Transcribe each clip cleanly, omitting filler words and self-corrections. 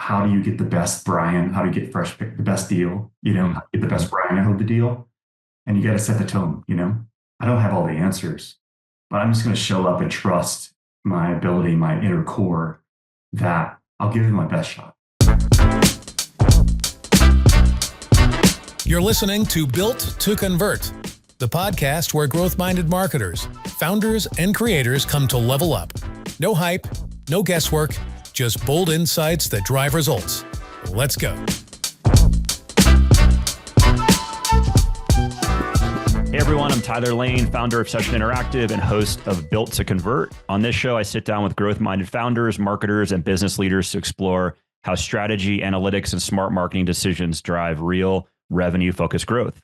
how do you get the best Brian? How do you get the best deal? How do you get the best Brian out of the deal? And you got to set the tone. I don't have all the answers, but I'm just going to show up and trust my ability, my inner core, that I'll give it my best shot. You're listening to Built to Convert, the podcast where growth-minded marketers, founders, and creators come to level up. No hype, no guesswork, just bold insights that drive results. Let's go. Hey everyone, I'm Tyler Lane, founder of Session Interactive and host of Built to Convert. On this show, I sit down with growth-minded founders, marketers, and business leaders to explore how strategy, analytics, and smart marketing decisions drive real revenue-focused growth.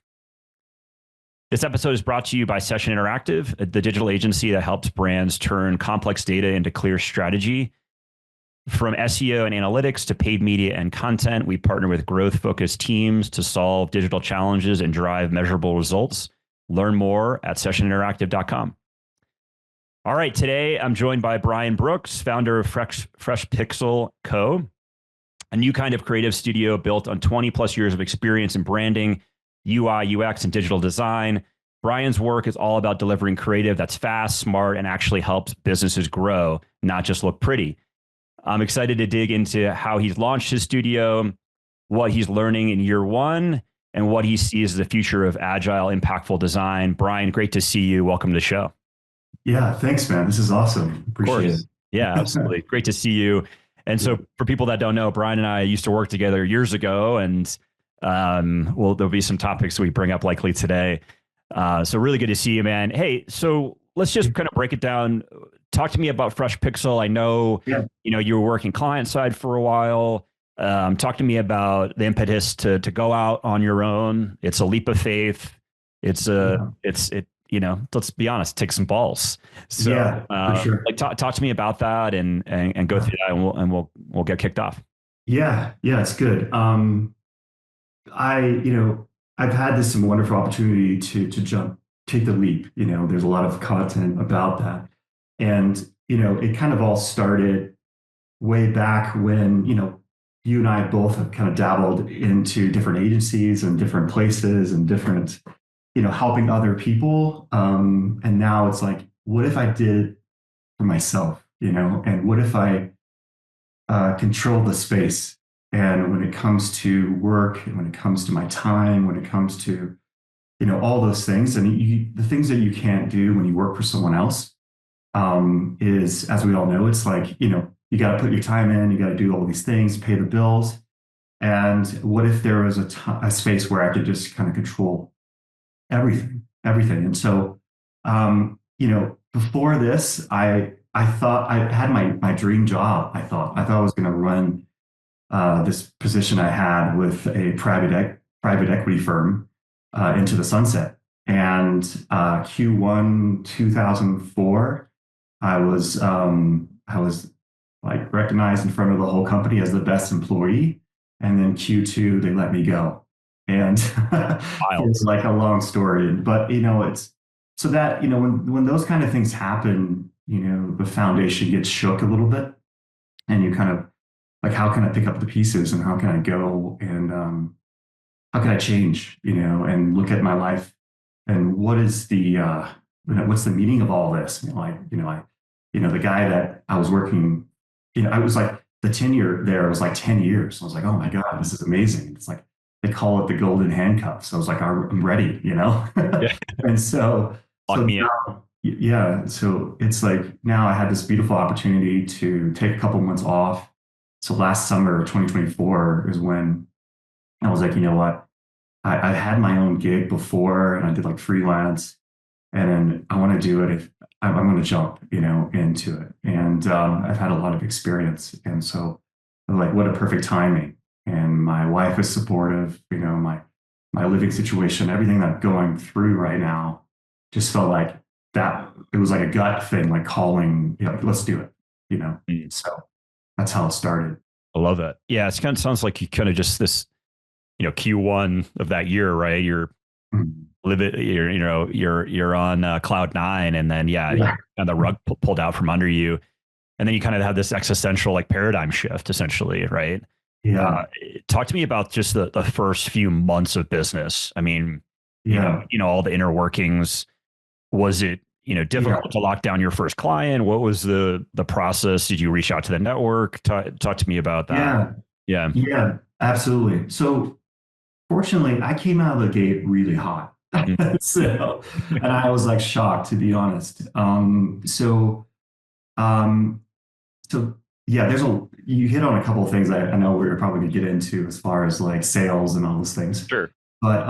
This episode is brought to you by Session Interactive, the digital agency that helps brands turn complex data into clear strategy. From SEO and analytics to paid media and content, we partner with growth-focused teams to solve digital challenges and drive measurable results. Learn more at sessioninteractive.com. All right, today I'm joined by Brian Brooks, founder of FreshPixelCo, a new kind of creative studio built on 20 plus years of experience in branding, UI, UX, and digital design. Brian's work is all about delivering creative that's fast, smart, and actually helps businesses grow, not just look pretty. I'm excited to dig into how he's launched his studio, what he's learning in year one, and what he sees as the future of agile, impactful design. Brian, great to see you. Welcome to the show. Yeah, thanks, man. This is awesome. Appreciate it. Yeah, absolutely. Great to see you. And so for people that don't know, Brian and I used to work together years ago, and there'll be some topics we bring up likely today. So really good to see you, man. Hey, so let's just kind of break it down. Talk to me about FreshPixel. I know, you were working client side for a while. Talk to me about the impetus to go out on your own. It's a leap of faith. Let's be honest, take some balls. So, for sure. Talk to me about that and go through that, and we'll get kicked off. Yeah, it's good. I've had some wonderful opportunity to take the leap. There's a lot of content about that, and it kind of all started way back when you and I both have kind of dabbled into different agencies and different places and different, helping other people. And now it's like, what if I did for myself, and what if I control the space? And when it comes to work, and when it comes to my time, when it comes to, all those things, and the things that you can't do when you work for someone else is, as we all know, it's like, you got to put your time in, you got to do all these things, pay the bills. And what if there was a space where I could just kind of control everything? And so, before this, I thought I had my dream job. I thought I was going to run this position I had with a private equity firm into the sunset. And Q1 2004, I was like recognized in front of the whole company as the best employee. And then Q2, they let me go. And it's like a long story, but it's so that, when those kind of things happen, the foundation gets shook a little bit, and you kind of like, how can I pick up the pieces, and how can I go, and how can I change, and look at my life, and what is what's the meaning of all this? The guy that I was working, I was like, the tenure there was like 10 years. I was like, oh my God, this is amazing. It's like, they call it the golden handcuffs. I was like, I'm ready, Yeah. And so it's like, now I had this beautiful opportunity to take a couple months off. So last summer, 2024 is when I was like, you know what? I had my own gig before, and I did like freelance, and then I want to do it. I'm going to jump, into it. And I've had a lot of experience. And so I'm like, what a perfect timing. And my wife is supportive, my living situation, everything that I'm going through right now just felt like that. It was like a gut thing, like calling, let's do it, So that's how it started. I love that. Yeah. It kind of sounds like you kind of just this, Q1 of that year, right? You're you're on cloud nine, and then and the rug pulled out from under you, and then you kind of have this existential like paradigm shift, essentially, right? Yeah. Talk to me about just the first few months of business. I mean, Yeah. all the inner workings. Was it, Yeah. difficult to lock down your first client? What was the process? Did you reach out to the network? Talk to me about that. Yeah. Yeah. Yeah. Absolutely. So fortunately, I came out of the gate really hot. Mm. So, and I was like shocked, to be honest. Um, so yeah, you hit on a couple of things I know we're probably gonna get into as far as like sales and all those things. Sure. But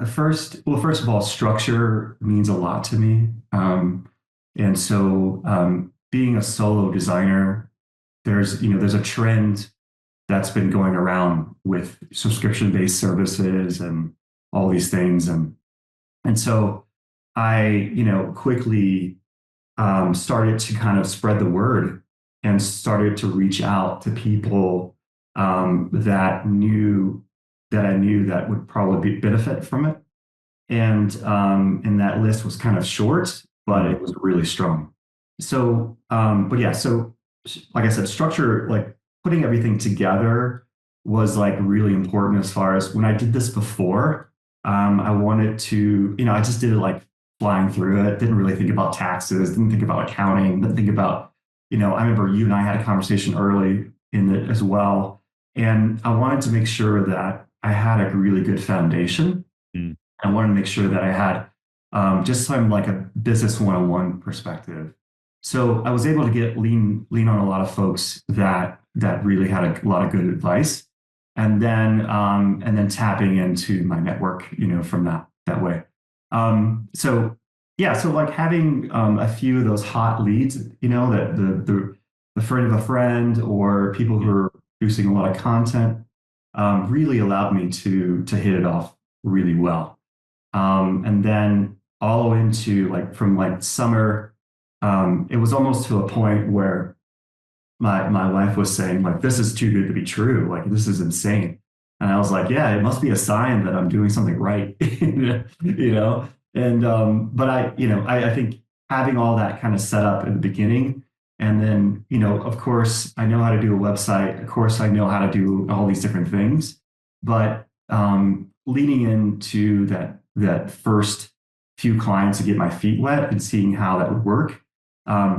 first of all, structure means a lot to me. And so being a solo designer, there's a trend that's been going around with subscription-based services and all these things. And so I, quickly started to kind of spread the word and started to reach out to people that I knew that would probably benefit from it. And that list was kind of short, but it was really strong. So, but yeah, so like I said, structure, like putting everything together was like really important as far as when I did this before. I wanted to, I just did it like flying through it, didn't really think about taxes, didn't think about accounting, didn't think about, I remember you and I had a conversation early in it as well. And I wanted to make sure that I had a really good foundation. Mm. I wanted to make sure that I had just some like a business one-on-one perspective. So I was able to lean on a lot of folks that really had a lot of good advice, and then tapping into my network, from that way. So yeah, so like having a few of those hot leads, that the friend of a friend or people who are producing a lot of content really allowed me to hit it off really well. And then all into like from like summer, it was almost to a point where my wife was saying like, this is too good to be true. Like, this is insane. And I was like, yeah, it must be a sign that I'm doing something right, And, but I think having all that kind of set up in the beginning, and then, of course, I know how to do a website. Of course, I know how to do all these different things, but leaning into that first few clients to get my feet wet and seeing how that would work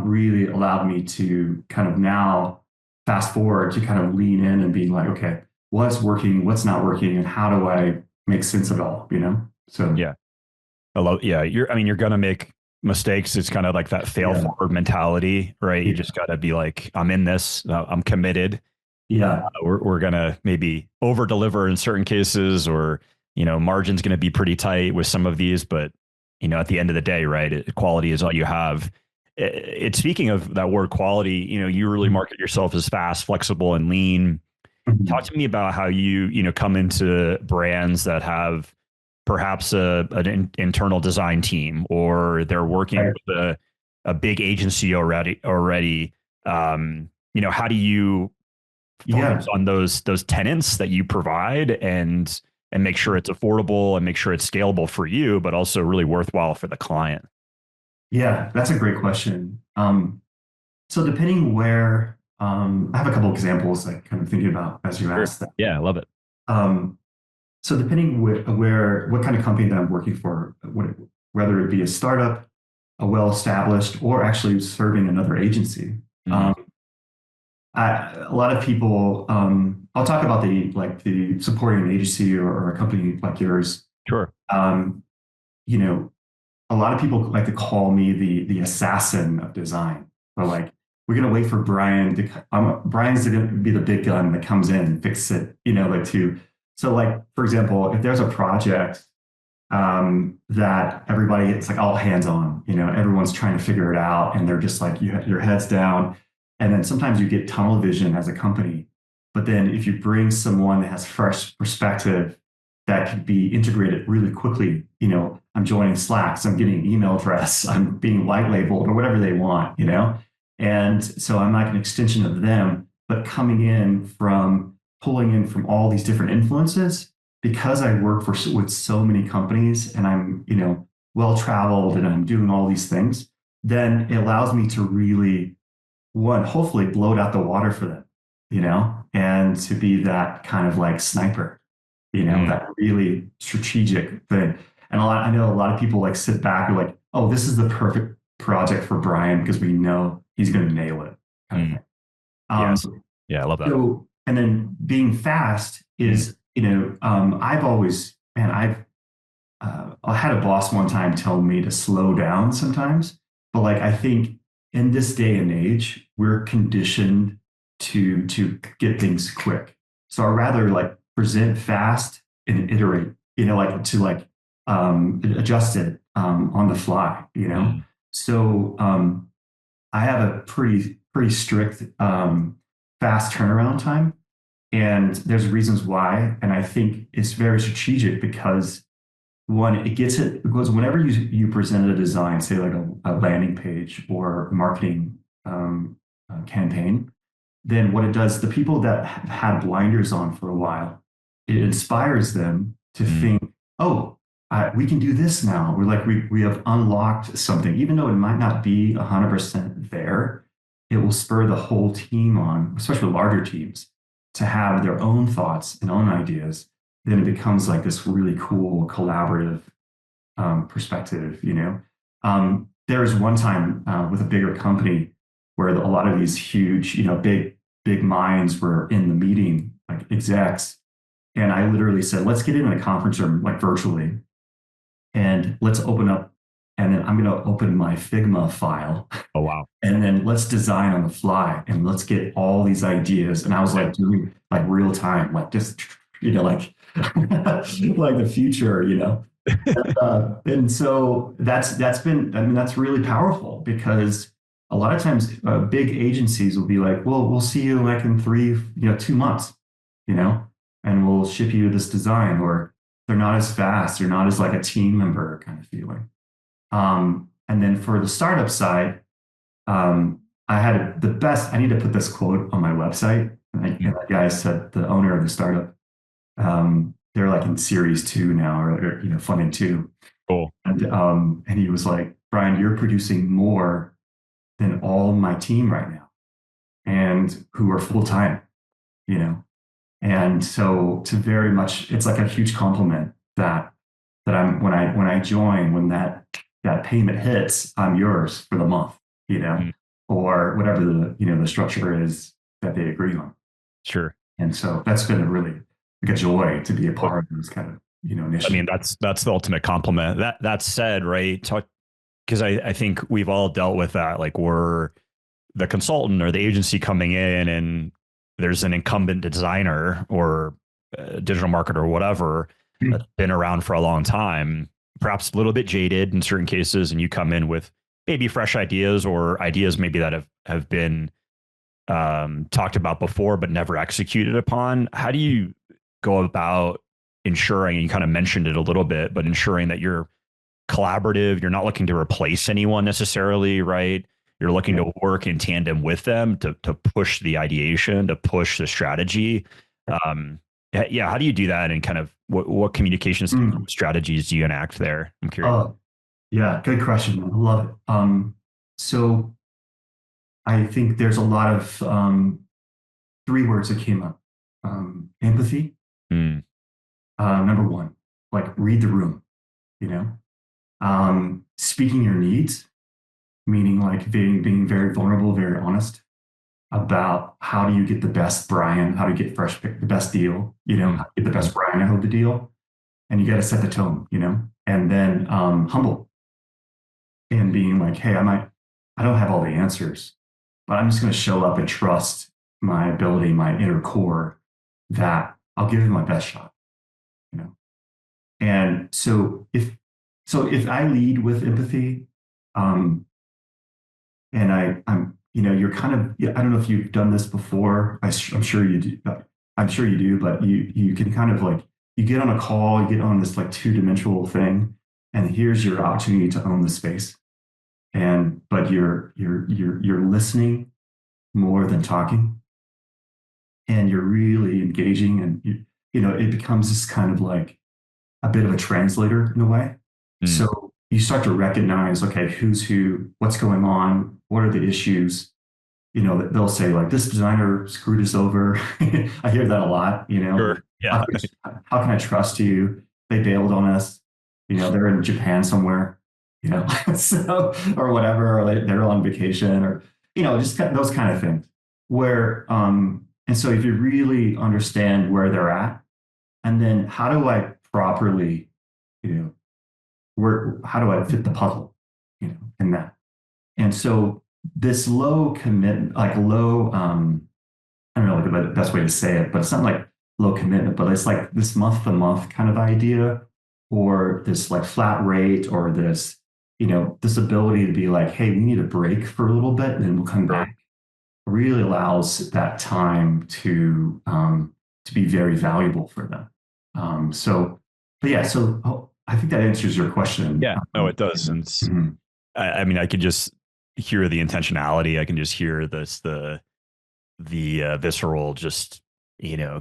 really allowed me to kind of now fast forward to kind of lean in and being like, okay, what's working, what's not working, and how do I make sense of it all, So Yeah. You're going to make mistakes. It's kind of like that fail forward mentality, right? You just got to be like, I'm in this, I'm committed. Yeah. We're going to maybe over deliver in certain cases, or, margin's going to be pretty tight with some of these, but, at the end of the day, right, quality is all you have. Speaking of that word quality, you really market yourself as fast, flexible, and lean. Mhm. Talk to me about how you come into brands that have perhaps an internal design team, or they're working with a big agency already. How do you focus on those tenants that you provide and make sure it's affordable and make sure it's scalable for you, but also really worthwhile for the client? Yeah, that's a great question. So depending where, I have a couple examples I kind of thinking about as you asked that. Yeah, I love it. So depending what kind of company that I'm working for, whether it be a startup, a well-established, or actually serving another agency. Mm-hmm. A lot of people, I'll talk about the supporting an agency or a company like yours. Sure. A lot of people like to call me the assassin of design. But like, we're gonna wait for Brian Brian's gonna be the big gun that comes in and fix it. So like, for example, if there's a project that everybody, it's like all hands on. Everyone's trying to figure it out, and they're just like your head's down. And then sometimes you get tunnel vision as a company. But then if you bring someone that has fresh perspective that could be integrated really quickly, I'm joining Slacks, I'm getting an email address, I'm being white labeled or whatever they want, And so I'm like an extension of them, but pulling in from all these different influences, because I work with so many companies and I'm, well-traveled and I'm doing all these things, then it allows me to really, hopefully blow it out the water for them. and to be that kind of like sniper, that really strategic thing. And I know a lot of people like sit back and like, oh, this is the perfect project for Brian because we know he's going to nail it, kind of thing. Yes. Yeah, I love that. So, and then being fast is, I've always, man, I had a boss one time tell me to slow down sometimes, but like I think in this day and age, we're conditioned to get things quick. So I'd rather like present fast and iterate, like to like adjust it on the fly, So I have a pretty strict fast turnaround time, and there's reasons why, and I think it's very strategic because one, it gets it because whenever you present a design, say like a landing page or marketing campaign, then what it does, the people that have had blinders on for a while, it inspires them to think, oh, we can do this now. We're like, we have unlocked something, even though it might not be 100% there, it will spur the whole team on, especially larger teams, to have their own thoughts and own ideas. Then it becomes like this really cool collaborative perspective, There was one time with a bigger company where a lot of these huge, big minds were in the meeting, like execs. And I literally said, let's get in a conference room, like virtually, and let's open up. And then I'm going to open my Figma file. Oh, wow. And then let's design on the fly and let's get all these ideas. And I was like doing like real time, like just, like, like the future, and so that's been, that's really powerful because a lot of times big agencies will be like, well, we'll see you like in 2 months, and we'll ship you this design, or they're not as fast. They're not as like a team member kind of feeling. And then for the startup side, I had the best, I need to put this quote on my website. And that guy said, the owner of the startup, they're like in series 2 now, or funding 2. Cool. And he was like, Brian, you're producing more than all my team right now, and who are full time, And so to very much, it's like a huge compliment that I'm when I join, when that payment hits, I'm yours for the month, or whatever the structure is that they agree on. Sure. And so that's been really like a joy to be a part of this kind of, initiative. I mean, that's the ultimate compliment. That said, right? Because I think we've all dealt with that. Like we're the consultant or the agency coming in, and there's an incumbent designer or digital marketer or whatever that's been around for a long time, perhaps a little bit jaded in certain cases, and you come in with maybe fresh ideas or ideas maybe that have been talked about before but never executed upon. How do you go about ensuring, and you kind of mentioned it a little bit, but ensuring that you're collaborative, you're not looking to replace anyone necessarily, right? You're looking to work in tandem with them to push the ideation, to push the strategy. How do you do that, and kind of what communications strategies do you enact there? I'm curious. Yeah, good question, man. I love it. So I think there's a lot of 3 words that came up. Empathy. Number 1, like read the room, speaking your needs, meaning like being very vulnerable, very honest about how do you get the best Brian, how to get the best deal, how to get the best Brian out of the deal. And you got to set the tone, and then humble and being like, hey, I don't have all the answers, but I'm just going to show up and trust my ability, my inner core, that I'll give it my best shot. And so if I lead with empathy, and I'm, you're kind of, I don't know if you've done this before. I'm sure you do. I'm sure you do, but you can kind of like, you get on a call, you get on this like 2-dimensional thing, and here's your opportunity to own the space. But you're listening more than talking, and you're really engaging, and it becomes this kind of like a bit of a translator in a way. So you start to recognize, okay, who's who, what's going on, what are the issues, they'll say like, this designer screwed us over. I hear that a lot, Sure. Yeah. how can I trust you? They bailed on us. They're in Japan somewhere, so, or whatever, or they're on vacation or, just those kind of things where, and so if you really understand where they're at, and then how do I properly, how do I fit the puzzle, in that? And so this low commitment, like low, I don't know like the best way to say it, but it's not like low commitment, but it's like this month to month kind of idea, or this like flat rate, or this, this ability to be like, hey, we need a break for a little bit and then we'll come back, really allows that time to be very valuable for them. But yeah, so I think that answers your question. Yeah, no, it does. And I mean, I could just hear the intentionality. I can just hear the visceral, just,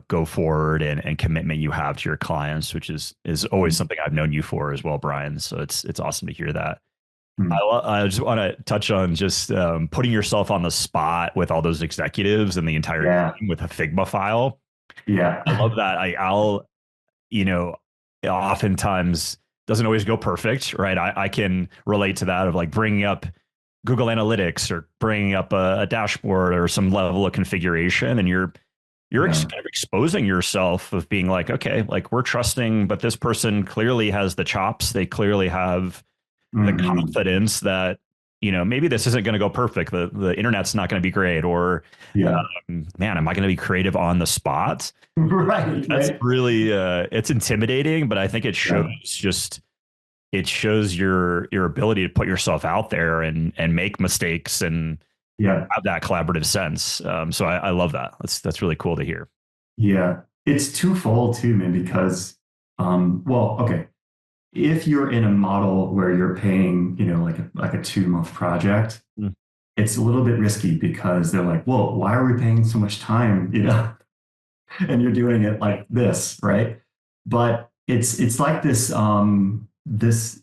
go forward and commitment you have to your clients, which is always something I've known you for as well, Brian. So it's awesome to hear that. I just want to touch on just putting yourself on the spot with all those executives and the entire team with a Figma file. Yeah. I love that. I'll, oftentimes doesn't always go perfect, right? I can relate to that of like bringing up Google Analytics or bringing up a dashboard or some level of configuration, and you're kind of exposing yourself of being like, okay, like we're trusting, but this person clearly has the chops. They clearly have the confidence that, maybe this isn't going to go perfect. The internet's not going to be great, or man, am I going to be creative on the spot? Right. That's really, it's intimidating, but I think it shows it shows your ability to put yourself out there and make mistakes and have that collaborative sense. So I love that. That's really cool to hear. Yeah. It's twofold too, man, because, well, okay. If you're in a model where you're paying, like a 2-month project, it's a little bit risky because they're like, well, why are we paying so much time, and you're doing it like this, right? But it's like this, this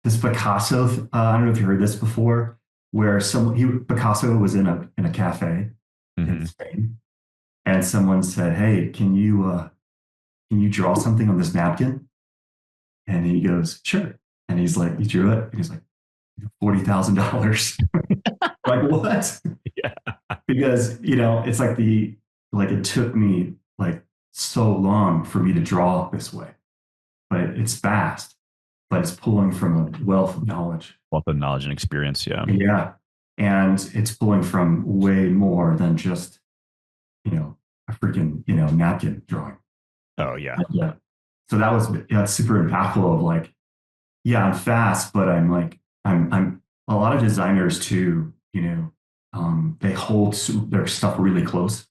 Picasso, I don't know if you heard this before, where Picasso was in a cafe in Spain, and someone said, hey, can you draw something on this napkin? And he goes, sure. And he's like, he drew it. And he's like, $40,000. Like, what? Yeah. Because, it's like it took me like so long for me to draw this way, but it's fast, but it's pulling from a wealth of knowledge. Wealth of knowledge and experience. Yeah. Yeah. And it's pulling from way more than just, a freaking, napkin drawing. Oh yeah. Yeah. So that's super impactful of like, yeah, I'm fast, but I'm like, I'm a lot of designers too, they hold their stuff really close.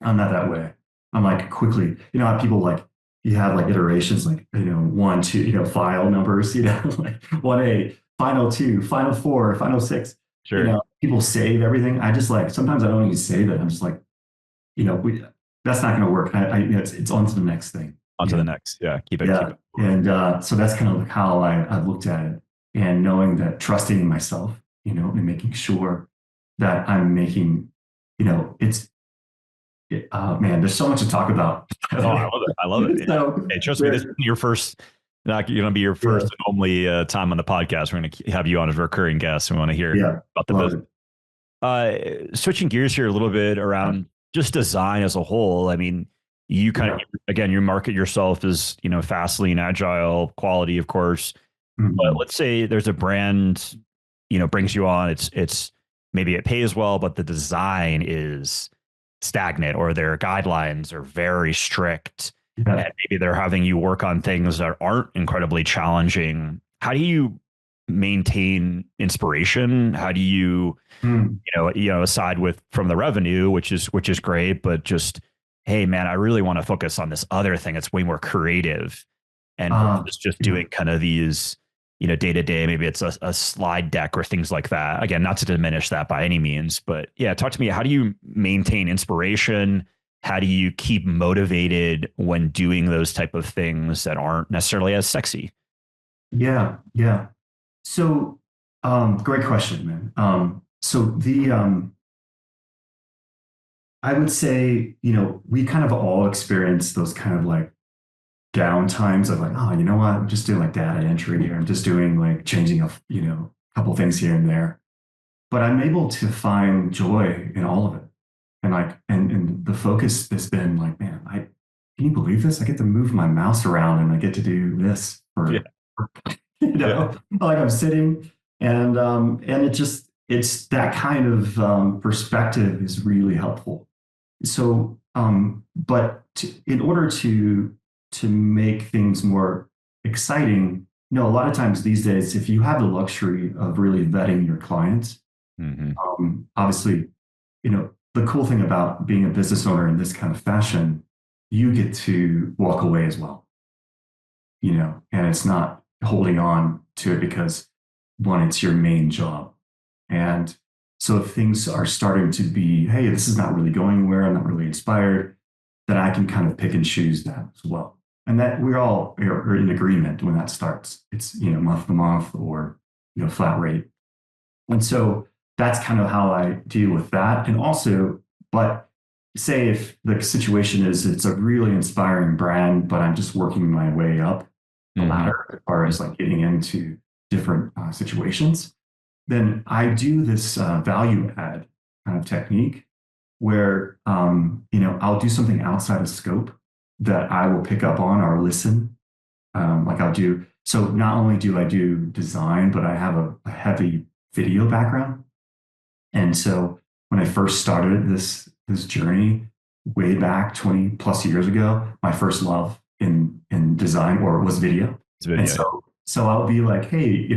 I'm not that way. I'm like quickly, how people like, you have like iterations, like, 1, 2, file numbers, like 1A, final 2, final 4, final 6. Sure. People save everything. I just like, sometimes I don't even save it. I'm just like, that's not going to work. It's on to the next thing. On to the next. Yeah. Keep it. And so that's kind of like how I've looked at it, and knowing that, trusting in myself, and making sure that I'm making, man, there's so much to talk about. Oh, I love it. So, hey, trust me, this is your first, not going to be your first and only time on the podcast. We're going to have you on as a recurring guest. We want to hear about the business. Switching gears here a little bit around just design as a whole. I mean, you kind of, again, you market yourself as, fast, lean, agile, quality, of course. But let's say there's a brand, brings you on. It's maybe it pays well, but the design is stagnant, or their guidelines are very strict. And maybe they're having you work on things that aren't incredibly challenging. How do you maintain inspiration? How do you, aside from the revenue, which is great, but just, hey man, I really want to focus on this other thing. It's way more creative, and just doing kind of these, day to day. Maybe it's a slide deck or things like that. Again, not to diminish that by any means, but yeah, talk to me. How do you maintain inspiration? How do you keep motivated when doing those type of things that aren't necessarily as sexy? Yeah. So, great question, man. So I would say, we kind of all experience those kind of like down times of like, oh, you know what? I'm just doing like data entry here. I'm just doing like changing a couple things here and there. But I'm able to find joy in all of it. And like, and the focus has been like, man, can you believe this? I get to move my mouse around and I get to do this Yeah. like I'm sitting and it's that kind of perspective is really helpful. So, in order to make things more exciting, a lot of times these days, if you have the luxury of really vetting your clients, obviously, the cool thing about being a business owner in this kind of fashion, you get to walk away as well, and it's not holding on to it because one, it's your main job. And so if things are starting to be, hey, this is not really going anywhere, I'm not really inspired, then I can kind of pick and choose that as well. And that we all are in agreement when that starts. It's, month to month or, flat rate. And so that's kind of how I deal with that. And also, but say if the situation is it's a really inspiring brand, but I'm just working my way up the ladder as far as like getting into different situations, then I do this value add kind of technique where, I'll do something outside of scope that I will pick up on or listen. So not only do I do design, but I have a heavy video background. And so when I first started this journey way back 20 plus years ago, my first love in design was video. It's video. And so I'll be like, hey,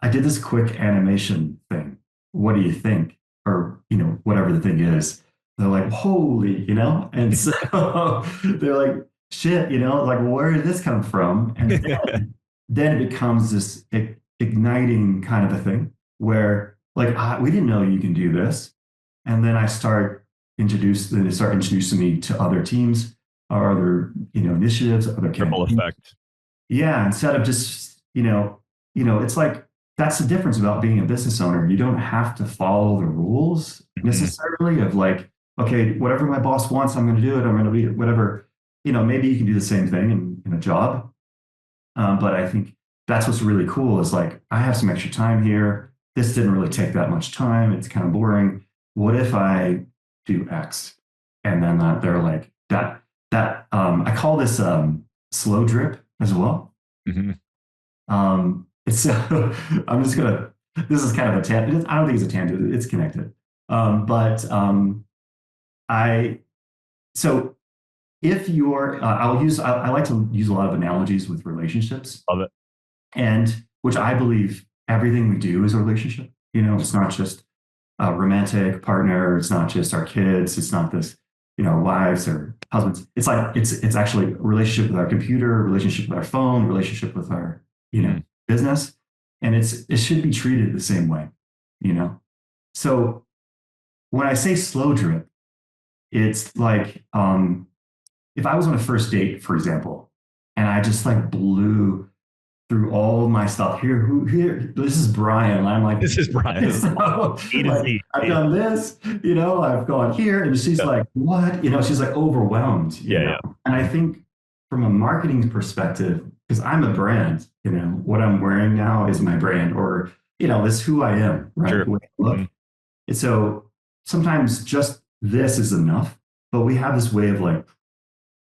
I did this quick animation thing. What do you think? Or, whatever the thing is. They're like, holy, and so they're like, shit, like, where did this come from? And then it becomes this igniting kind of a thing where like, we didn't know you can do this. And then they start introducing me to other teams or other, initiatives, other ripple effect. Yeah. Instead of just, it's like, that's the difference about being a business owner. You don't have to follow the rules necessarily of like, okay, whatever my boss wants, I'm going to do it. I'm going to be whatever, maybe you can do the same thing in a job. But I think that's what's really cool is like, I have some extra time here. This didn't really take that much time. It's kind of boring. What if I do X? And then they're like I call this slow drip as well. This is kind of a tangent. I don't think it's a tangent. It's connected. So if you're, I like to use a lot of analogies with relationships. Love it. And which I believe everything we do is a relationship. It's not just a romantic partner. It's not just our kids. It's not this, wives or husbands. It's like, it's actually a relationship with our computer, a relationship with our phone, a relationship with our, business. And it should be treated the same way, So when I say slow drip, it's like, if I was on a first date, for example, and I just like blew through all my stuff here, this is Brian. And I'm like, this is Brian. So, like, I've done this, I've gone here. And she's like, what? She's like overwhelmed. Yeah. And I think from a marketing perspective, because I'm a brand, what I'm wearing now is my brand or, it's who I am, right? Sure. The way I look. And so sometimes just this is enough, but we have this way of like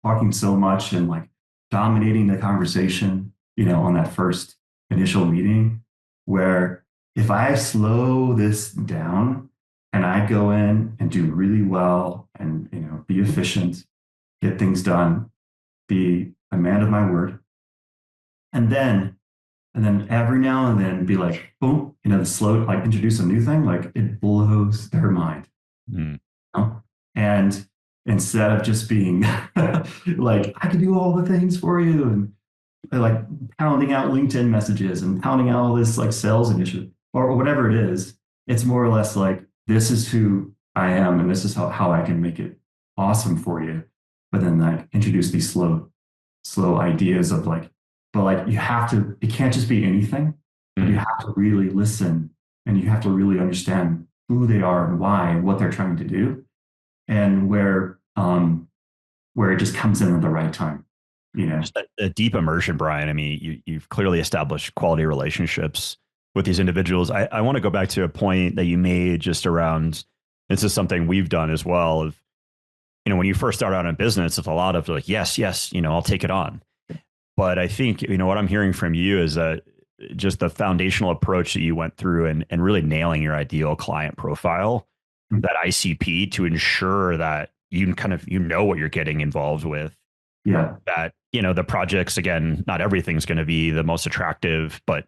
talking so much and like dominating the conversation, on that first initial meeting, where if I slow this down and I go in and do really well and, be efficient, get things done, be a man of my word, and then every now and then be like, boom, slow, like introduce a new thing, like it blows their mind. And instead of just being like, I can do all the things for you and like pounding out LinkedIn messages and pounding out all this like sales initiative or whatever it is, it's more or less like, this is who I am and this is how I can make it awesome for you. But then like introduce these slow ideas of like, but like it can't just be anything. But you have to really listen and you have to really understand who they are and why and what they're trying to do, and where it just comes in at the right time, Just a deep immersion, Brian. I mean, you've clearly established quality relationships with these individuals. I want to go back to a point that you made just around, this is something we've done as well. Of, when you first start out in business, it's a lot of like, yes, I'll take it on. But I think, what I'm hearing from you is that just the foundational approach that you went through and really nailing your ideal client profile, that ICP, to ensure that you kind of, what you're getting involved with. Yeah. That, the projects, again, not everything's going to be the most attractive, but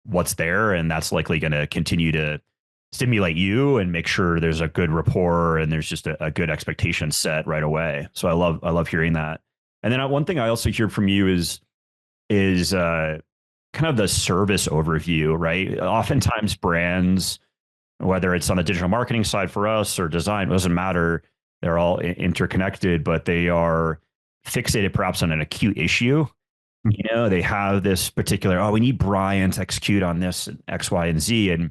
what's there, and that's likely going to continue to stimulate you and make sure there's a good rapport and there's just a good expectation set right away. So I love hearing that. And then one thing I also hear from you is kind of the service overview, right? Oftentimes brands, whether it's on the digital marketing side for us or design, it doesn't matter. They're all interconnected, but they are fixated perhaps on an acute issue. They have this particular, we need Brian to execute on this X, Y, and Z. And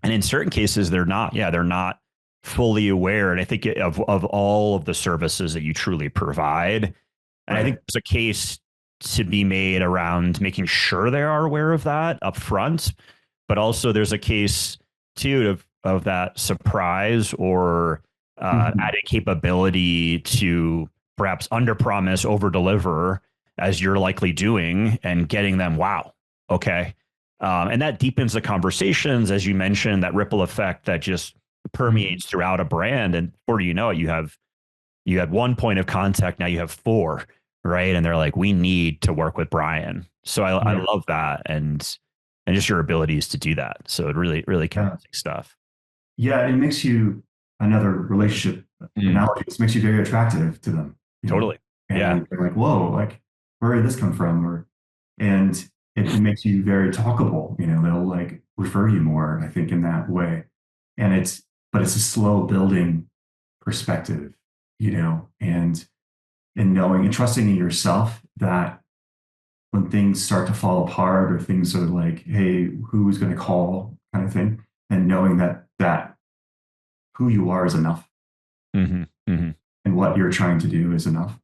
in certain cases, they're not fully aware. And I think of all of the services that you truly provide. And I think there's a case to be made around making sure they are aware of that up front, but also there's a case too of that surprise or added capability to perhaps under promise, over deliver, as you're likely doing, and getting them, wow, okay. And that deepens the conversations, as you mentioned, that ripple effect that just permeates throughout a brand. And before you know it, you had one point of contact, now you have 4, right? And they're like, we need to work with Brian. So I love that. And just your abilities to do that. So it really convincing stuff. Yeah, it makes you, another relationship analogy, it makes you very attractive to them. Totally. And they're like, whoa, like, where did this come from? And it makes you very talkable. They'll like refer you more, I think, in that way. But it's a slow building perspective, and knowing and trusting in yourself that when things start to fall apart or things are like, hey, who's going to call kind of thing, and knowing that who you are is enough. And what you're trying to do is enough.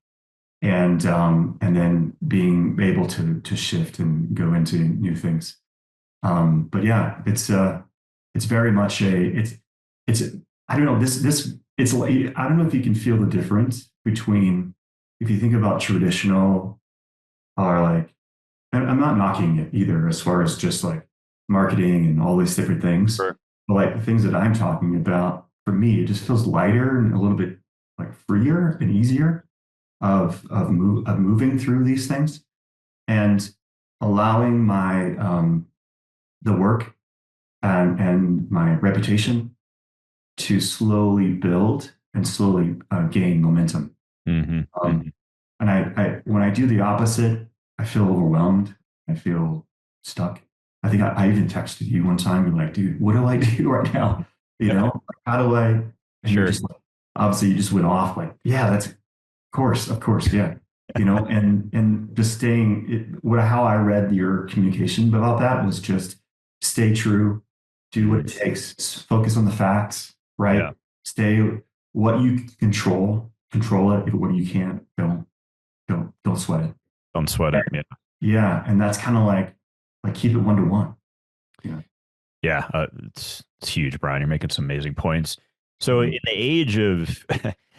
And then being able to shift and go into new things. But yeah, it's very much I don't know, I don't know if you can feel the difference between, if you think about traditional, or like, and I'm not knocking it either as far as just like marketing and all these different things. Sure. But like the things that I'm talking about, for me, it just feels lighter and a little bit like freer and easier of moving through these things, and allowing my the work and my reputation to slowly build and slowly gain momentum. And I when I do the opposite, I feel overwhelmed. I feel stuck. I think I even texted you one time. You're like, dude, what do I do right now? Like, how do I? And sure. Obviously you just went off like, yeah, that's of course, yeah. And just how I read your communication about that was just stay true, do what it takes, focus on the facts, right? Yeah. Stay what you can control it. What you can't, don't sweat it. Don't sweat it. Yeah. Yeah. And that's kind of like keep it 1-to-1. Yeah. It's huge, Brian. You're making some amazing points. So in the age of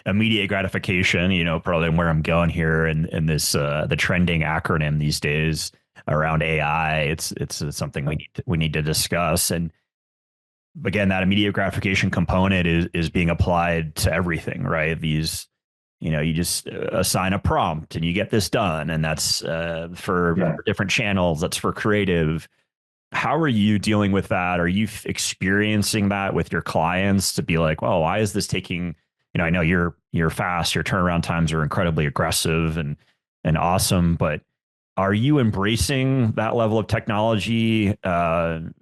immediate gratification, probably where I'm going here, and this the trending acronym these days around AI, it's something we need to discuss. And again, that immediate gratification component is being applied to everything, right? These, you just assign a prompt and you get this done, and that's for different channels. That's for creative. How are you dealing with that? Are you experiencing that with your clients to be like, well, why is this taking? I know you're fast. Your turnaround times are incredibly aggressive and awesome. But are you embracing that level of technology? And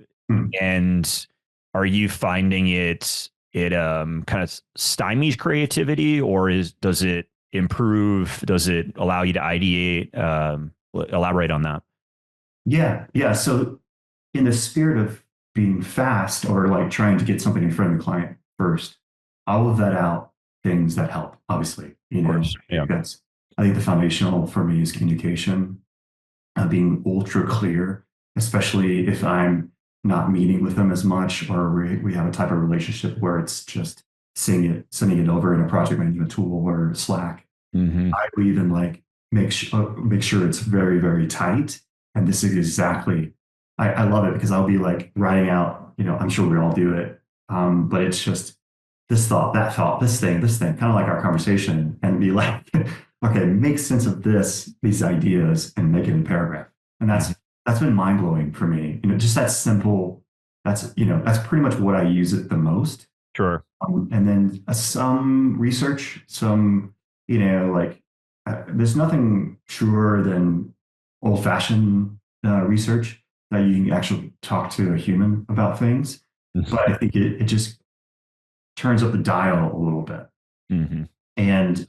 are you finding it kind of stymies creativity, or does it improve? Does it allow you to ideate? Elaborate on that. Yeah. So in the spirit of being fast or like trying to get something in front of the client first. I will vet out things that help, obviously, Of course. Yeah. I think the foundational for me is communication, being ultra clear, especially if I'm not meeting with them as much, or we have a type of relationship where it's just sending it over in a project management tool or Slack. Mm-hmm. I will even like make sure it's very, very tight. And this is exactly, I love it because I'll be like writing out, I'm sure we all do it. But it's just this thought, this thing, kind of like our conversation, and be like, okay, make sense of these ideas and make it in paragraph. And that's been mind blowing for me. Just that simple. That's pretty much what I use it the most. Sure. And then some research, there's nothing truer than old fashioned research that you can actually talk to a human about things. But I think it just turns up the dial a little bit. Mm-hmm. And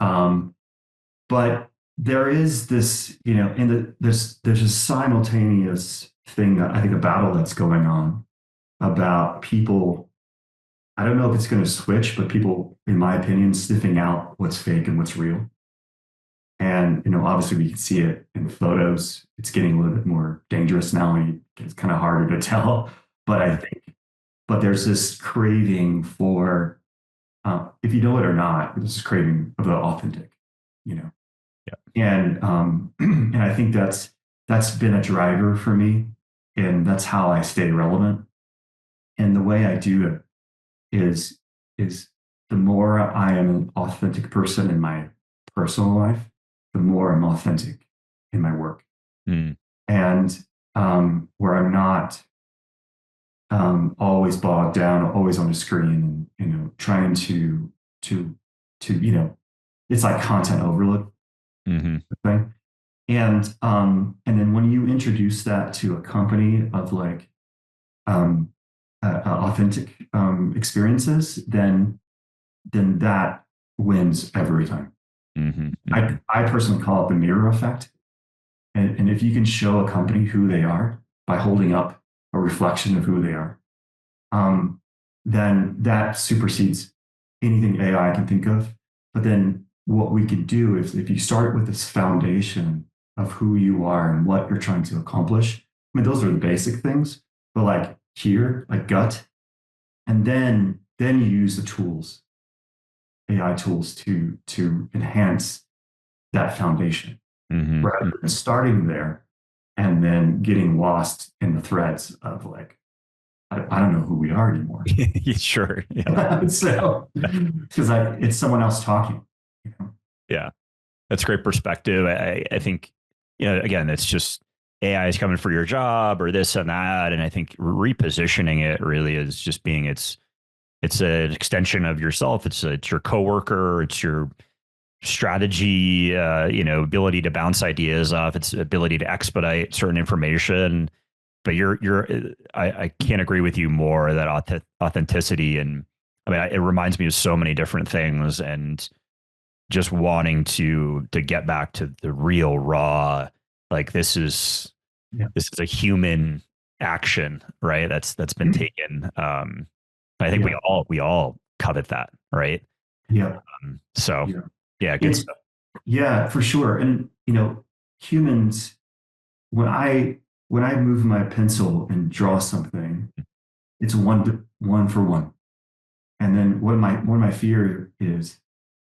but there is this, there's a simultaneous thing that I think a battle that's going on about people. I don't know if it's going to switch, but people, in my opinion, sniffing out what's fake and what's real. And obviously we can see it in photos. It's getting a little bit more dangerous now. It's kind of harder to tell. But there's this craving for, if you know it or not, this craving of the authentic, Yeah. And and I think that's been a driver for me, and that's how I stay relevant. And the way I do it is the more I am an authentic person in my personal life, the more I'm authentic in my work. Mm. And where I'm not always bogged down, always on the screen, and trying to it's like content overload thing. And then when you introduce that to a company of like authentic experiences, then that wins every time. I personally call it the mirror effect. And if you can show a company who they are by holding up a reflection of who they are, then that supersedes anything AI can think of. But then what we can do is, if you start with this foundation of who you are and what you're trying to accomplish, I mean, those are the basic things, but like gut, and then you use the tools, AI tools, to enhance that foundation, rather than starting there and then getting lost in the threads of like, I don't know who we are anymore. Sure. Yeah. So, because it's someone else talking. Yeah, that's great perspective. I think, again, it's just AI is coming for your job or this and that. And I think repositioning it really is just being, it's an extension of yourself. It's your coworker. It's your strategy, ability to bounce ideas off. It's ability to expedite certain information. But I can't agree with you more that authenticity. And I mean, it reminds me of so many different things, and just wanting to get back to the real raw, like this is a human action, right? That's been taken. I think we all covet that, right? Yeah. Good stuff. Yeah, for sure. And humans, when I move my pencil and draw something, it's one for one. And then one of my fear is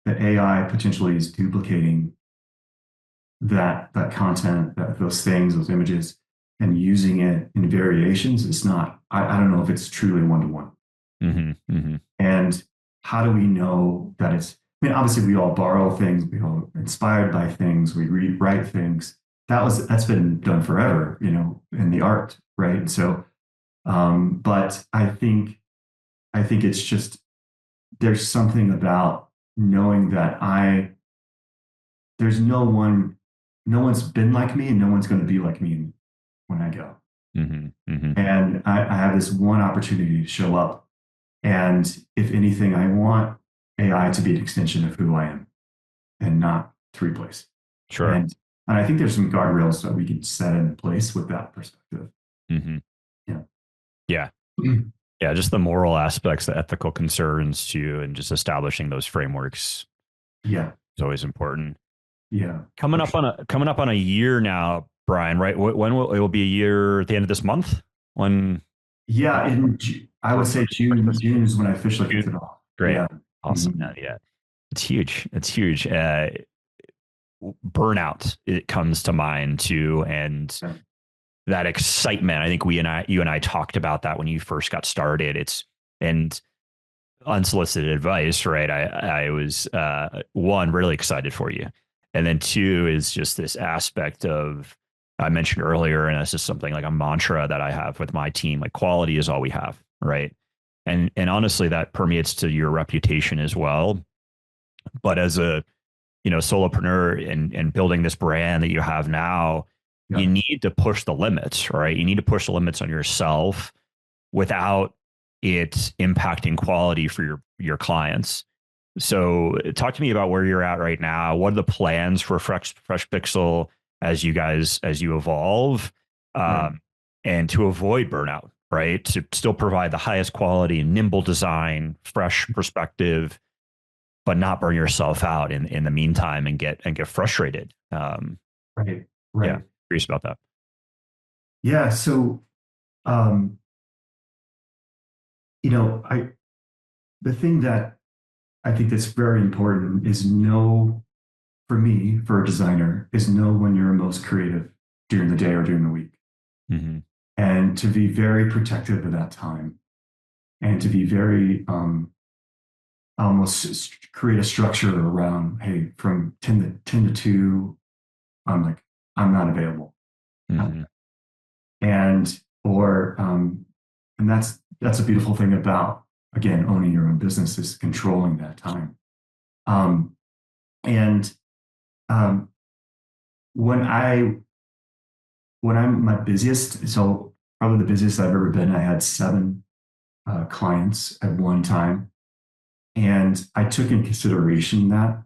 that AI potentially is duplicating that content, those things, those images, and using it in variations. It's not. I don't know if it's truly one to one. And how do we know that it's? I mean, obviously, we all borrow things. We all inspired by things. We rewrite things. That's been done forever, in the art, right? So, but I think it's just, there's something about knowing that there's no one's been like me, and no one's going to be like me when I go. And I have this one opportunity to show up. And if anything, I want AI to be an extension of who I am and not to replace. Sure. And I think there's some guardrails that we can set in place with that perspective. Yeah. Yeah, just the moral aspects, the ethical concerns too, and just establishing those frameworks Yeah. is always important. Yeah. Coming up on a year now, Brian, right? When will it will be a year at the end of this month? When Yeah. I would say June is when I officially kicked it off. great. Yeah. Awesome. Mhm. Yeah. It's huge. It's huge. Burnout, it comes to mind too. And Yeah. that excitement, I think you and I talked about that when you first got started. And unsolicited advice, right? I was, one, really excited for you. And then two is just this aspect of, I mentioned earlier, and this is something like a mantra that I have with my team, like quality is all we have, right? And honestly, that permeates to your reputation as well. But as a, solopreneur and building this brand that you have now, you Yeah. need to push the limits, right? You need to push the limits on yourself without it impacting quality for your clients. So talk to me about where you're at right now. What are the plans for FreshPixel as you evolve, Right. and to avoid burnout, right? To still provide the highest quality, nimble design, fresh perspective, but not burn yourself out in the meantime and get frustrated. Right. Yeah, Right. curious about that. Yeah. So, um, the thing that I think that's very important is know, for me, for a designer, is know when you're most creative during the day or during the week, Mm-hmm. and to be very protective of that time, and to be very almost create a structure around, hey, from 10 to 2, I'm not available. Mm-hmm. And or and that's a beautiful thing about, again, owning your own business, is controlling that time. Um, and um, when I when I'm my busiest, so probably the busiest I've ever been, I had 7 clients at one time, and I took in consideration that,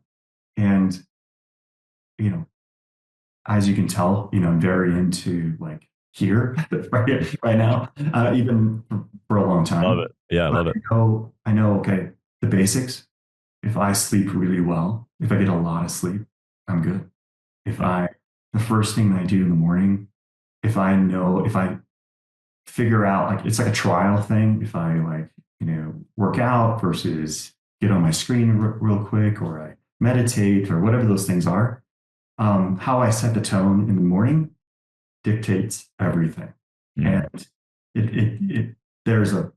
and you know, as you can tell, I'm very into like here right now, even for a long Love time. it. Yeah, I But love it. I know, okay, the basics. If I sleep really well, if I get a lot of sleep, I'm good. If Yeah. I, the first thing I do in the morning, if I figure out, like, it's like a trial thing. If I like, work out versus get on my screen real quick, or I meditate, or whatever those things are, how I set the tone in the morning dictates everything. Mm. And it there's a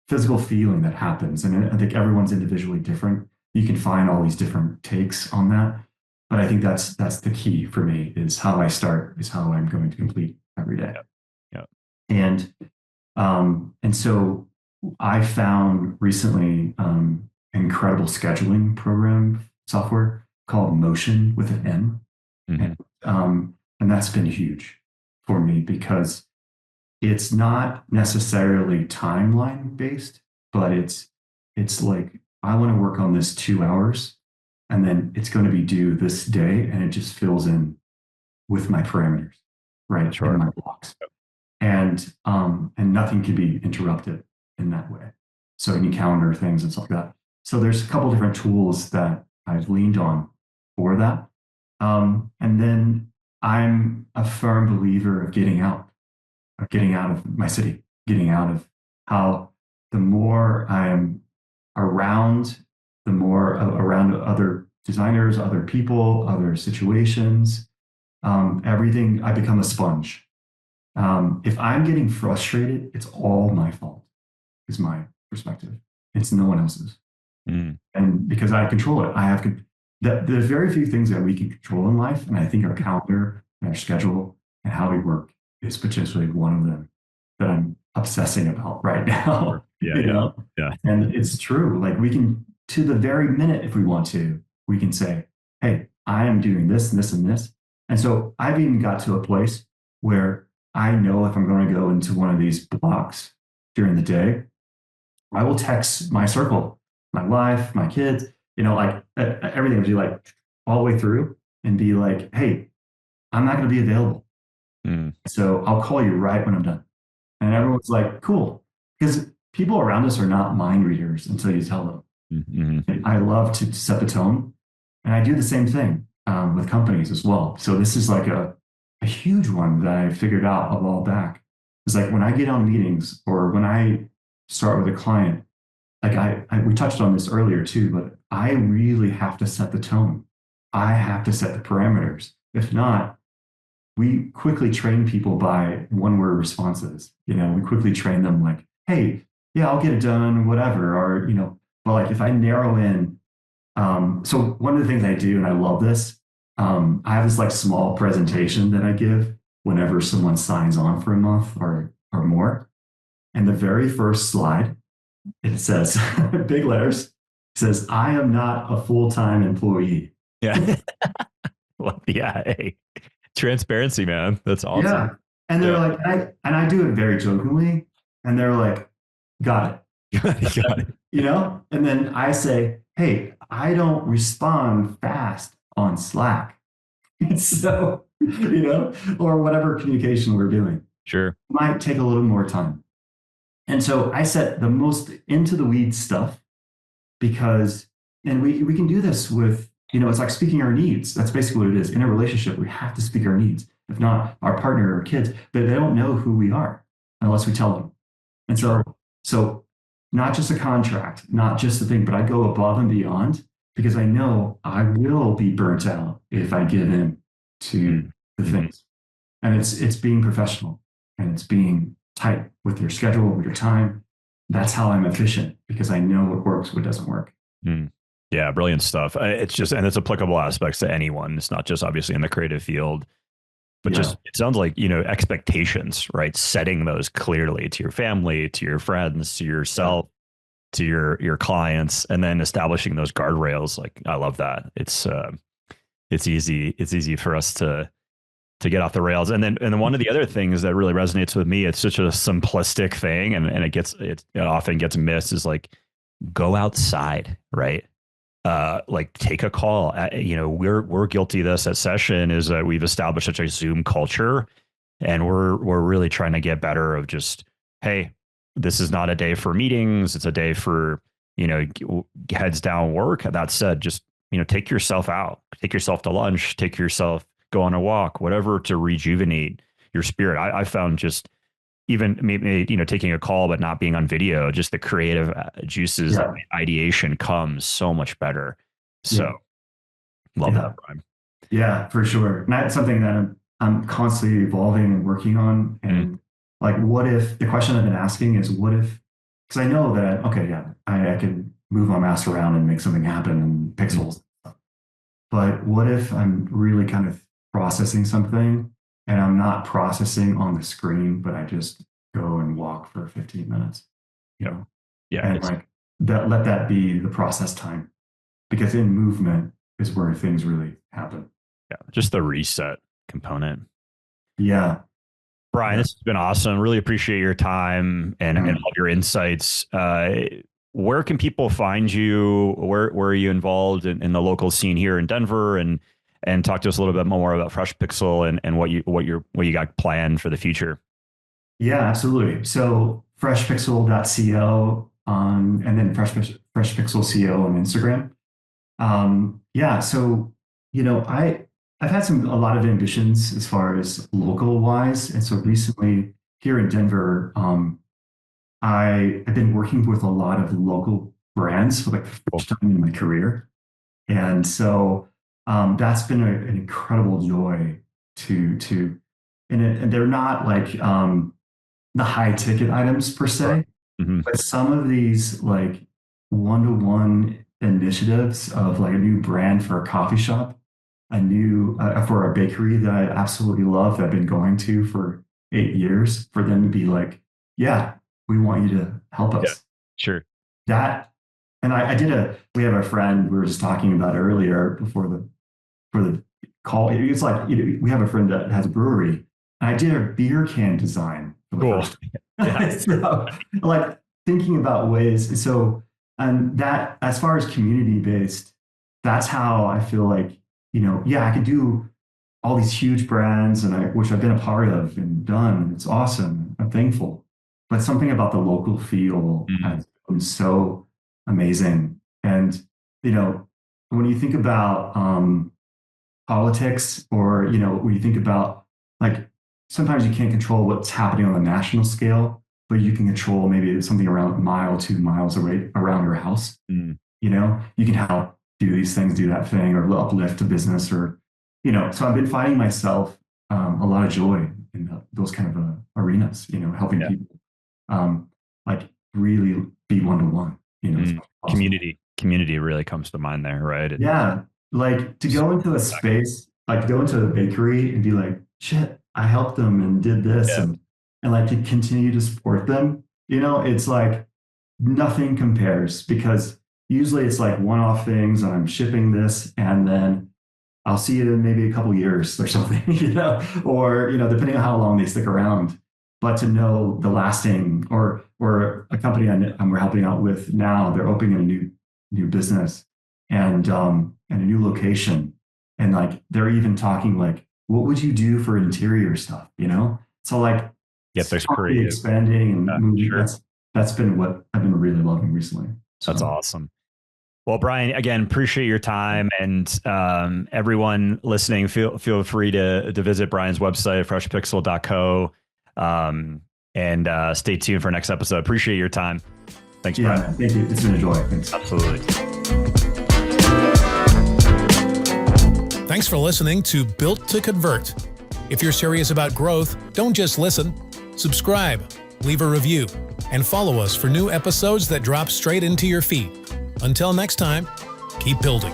physical feeling that happens. And I think everyone's individually different. You can find all these different takes on that. But I think that's the key for me, is how I start, is how I'm going to complete every day. Yeah. Yeah. And so I found recently incredible scheduling program software called Motion, with an M. Mm-hmm. And that's been huge for me, because it's not necessarily timeline based, but it's like, I want to work on this 2 hours, and then it's going to be due this day, and it just fills in with my parameters, right, in Sure. my blocks, and nothing can be interrupted in that way. So any calendar things and stuff like that. So there's a couple different tools that I've leaned on for that. And then I'm a firm believer of getting out of my city, getting out of how, the more I'm around, the more around other designers, other people, other situations, everything, I become a sponge. If I'm getting frustrated, it's all my fault, is my perspective. It's no one else's. Mm. And because I control it, there's very few things that we can control in life. And I think our calendar and our schedule and how we work is potentially one of them that I'm obsessing about right now. Yeah. you Yeah. know? Yeah. And it's true. Like, we can, to the very minute, if we want to, we can say, hey, I am doing this and this and this. And so I've even got to a place where I know, if I'm going to go into one of these blocks during the day, I will text my circle, my wife, my kids, like, everything will be like all the way through, and be like, hey, I'm not going to be available. Mm. So I'll call you right when I'm done. And everyone's like, cool. because people around us are not mind readers until you tell them. Mm-hmm. I love to set the tone, and I do the same thing with companies as well. So this is like a huge one that I figured out a while back. It's like when I get on meetings or when I start with a client, like we touched on this earlier too, but I really have to set the tone. I have to set the parameters. If not, we quickly train people by one-word responses. We quickly train them like, hey, yeah, I'll get it done, whatever. Or, but like if I narrow in, so one of the things I do, and I love this, I have this like small presentation that I give whenever someone signs on for a month or more. And the very first slide, it says, big letters, it says, I am not a full-time employee. Yeah. Well, yeah. Hey, transparency, man. That's awesome. Yeah. And they're like, and I do it very jokingly. And they're like, got it. Got it. And then I say, hey, I don't respond fast on Slack. So, or whatever communication we're doing. Sure. It might take a little more time. And so I set the most into the weeds stuff because, and we can do this with, it's like speaking our needs. That's basically what it is. In a relationship, we have to speak our needs. If not, our partner or kids, but they don't know who we are unless we tell them. And so not just a contract, not just a thing, but I go above and beyond because I know I will be burnt out if I give in to the things. And it's being professional and it's being tight with your schedule, with your time. That's how I'm efficient because I know what works, what doesn't work. Yeah, brilliant stuff. It's just, and it's applicable aspects to anyone. It's not just obviously in the creative field, but just, it sounds like, expectations, right? Setting those clearly to your family, to your friends, to yourself, to your clients, and then establishing those guardrails. Like, I love that. It's easy for us to get off the rails. And then one of the other things that really resonates with me, it's such a simplistic thing and it often gets missed is like, go outside, right? Like take a call. We're guilty of this at Session is that we've established such a Zoom culture and we're really trying to get better of just, hey, this is not a day for meetings. It's a day for, heads down work. That said, just, take yourself out, take yourself to lunch, go on a walk, whatever to rejuvenate your spirit. I found just even maybe, taking a call, but not being on video, just the creative juices, ideation comes so much better. So love that, Brian. Yeah, for sure. And that's something that I'm constantly evolving and working on. And like, what if the question I've been asking is what if, because I know that, I can move my mouse around and make something happen in pixels. But what if I'm really kind of processing something and I'm not processing on the screen, but I just go and walk for 15 minutes, Yeah. And like that, let that be the process time because in movement is where things really happen. Yeah. Just the reset component. Yeah. Brian, this has been awesome. Really appreciate your time and all your insights. Where can people find you? Where are you involved in the local scene here in Denver? And talk to us a little bit more about FreshPixel and what you got planned for the future. Yeah, absolutely. So freshpixel.co and then FreshPixelCo on Instagram. So I've had a lot of ambitions as far as local wise, and so recently here in Denver, I've been working with a lot of local brands for like the first time in my career, and so that's been an incredible joy and they're not like the high ticket items per se, but some of these like one-to-one initiatives of like a new brand for a coffee shop, a new for a bakery that I absolutely love that I've been going to for 8 years, for them to be like, yeah, we want you to help us. Yeah, sure. That, and we have a friend we were just talking about earlier for the call. It's like, we have a friend that has a brewery and I did a beer can design for the first time. So, like thinking about ways. So, and that as far as community based, that's how I feel like, I could do all these huge brands which I've been a part of and done. And it's awesome. I'm thankful. but something about the local feel has been so amazing. And, when you think about politics, or, when you think about, like, sometimes you can't control what's happening on the national scale, but you can control maybe something around a mile, 2 miles away around your house. You can help do these things, do that thing, or uplift a business, or, so I've been finding myself a lot of joy in those kind of arenas, helping people like really be one-to-one, as much as possible. Community really comes to mind there, right? Yeah. Like, to go into a space, like go into a bakery and be like, shit, I helped them and did this, and like to continue to support them, it's like nothing compares, because usually it's like one-off things, and I'm shipping this, and then I'll see you in maybe a couple years or something, or, depending on how long they stick around. But to know the lasting, or a company we're helping out with now, they're opening a new business, and a new location. And like, they're even talking like, what would you do for interior stuff? So like, there's creative expanding and moving. Sure. That's been what I've been really loving recently. So. That's awesome. Well, Brian, again, appreciate your time, and everyone listening, feel free to visit Brian's website, FreshPixel.co, and stay tuned for our next episode. Appreciate your time. Thanks, Brian. Thank you. It's been a joy. Thanks. Absolutely. Thanks for listening to Built to Convert. If you're serious about growth, don't just listen. Subscribe, leave a review, and follow us for new episodes that drop straight into your feed. Until next time, keep building.